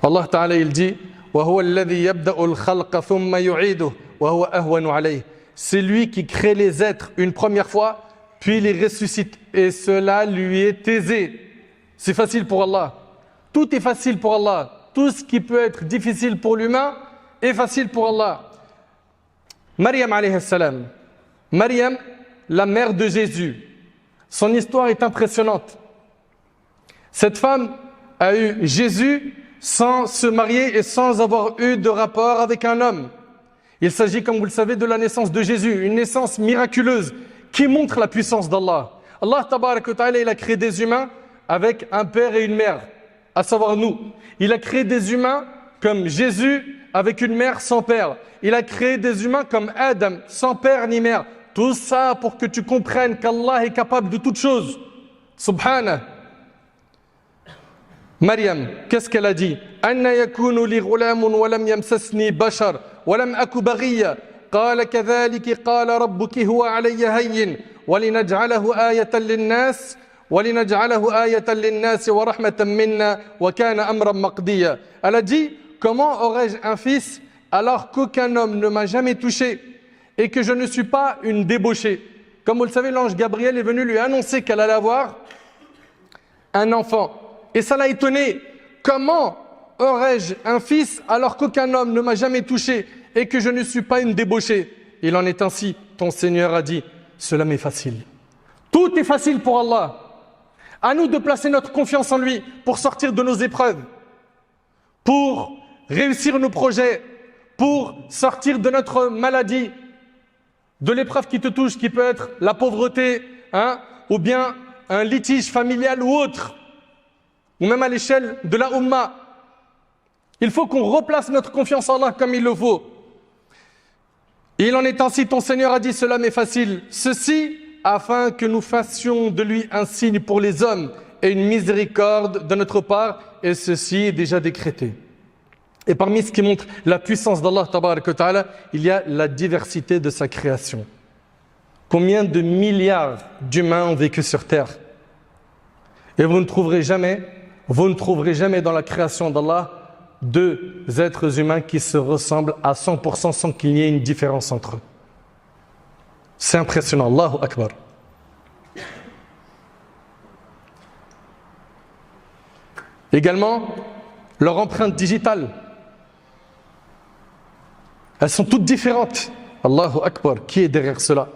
Allah Ta'ala il dit وَهُوَ الَّذِي يَبْدَأُ الْخَلْقَ ثُمَّ يُعِيدُهُ وَهُوَ أَهْوَنُ عَلَيْهِ. C'est lui qui crée les êtres une première fois, puis les ressuscite. Et cela lui est aisé. C'est facile pour Allah. Tout est facile pour Allah. Tout ce qui peut être difficile pour l'humain est facile pour Allah. Maryam alayhi salam. Maryam, la mère de Jésus. Son histoire est impressionnante. Cette femme a eu Jésus sans se marier et sans avoir eu de rapport avec un homme. Il s'agit, comme vous le savez, de la naissance de Jésus, une naissance miraculeuse qui montre la puissance d'Allah. Allah tabarak wa ta'ala, il a créé des humains avec un père et une mère, à savoir nous. Il a créé des humains comme Jésus avec une mère sans père. Il a créé des humains comme Adam, sans père ni mère. Tout ça pour que tu comprennes qu'Allah est capable de toutes choses. Subhanah. Maryam, qu'est-ce qu'elle a dit? Anna yakunu li ghulamun wa lam yamsasni bashar wa lam aku baghiya qala kadhalika qala rabbuki huwa alayya hayyin wa linaj'alahu ayatan lin-nas wa linaj'alahu ayatan lin-nas wa rahmatan minna wa kana amran maqdiya. Elle a dit, comment aurais-je un fils alors qu'aucun homme ne m'a jamais touché et que je ne suis pas une débauchée? Comme vous le savez, l'ange Gabriel est venu lui annoncer qu'elle allait avoir un enfant. Et ça l'a étonné. Comment aurais-je un fils alors qu'aucun homme ne m'a jamais touché et que je ne suis pas une débauchée? Il en est ainsi. Ton Seigneur a dit, cela m'est facile. Tout est facile pour Allah. À nous de placer notre confiance en lui pour sortir de nos épreuves, pour réussir nos projets, pour sortir de notre maladie, de l'épreuve qui te touche, qui peut être la pauvreté, ou bien un litige familial ou autre, ou même à l'échelle de la Ummah. Il faut qu'on replace notre confiance en Allah comme il le faut. Et il en est ainsi, ton Seigneur a dit, cela m'est facile. Ceci afin que nous fassions de lui un signe pour les hommes et une miséricorde de notre part, et ceci est déjà décrété. Et parmi ce qui montre la puissance d'Allah tabarak wa ta'ala, il y a la diversité de sa création. Combien de milliards d'humains ont vécu sur terre? Et vous ne trouverez jamais dans la création d'Allah deux êtres humains qui se ressemblent à 100% sans qu'il y ait une différence entre eux. C'est impressionnant. Allahu Akbar. Également, leur empreinte digitale. Elles sont toutes différentes. Allahu Akbar. Qui est derrière cela?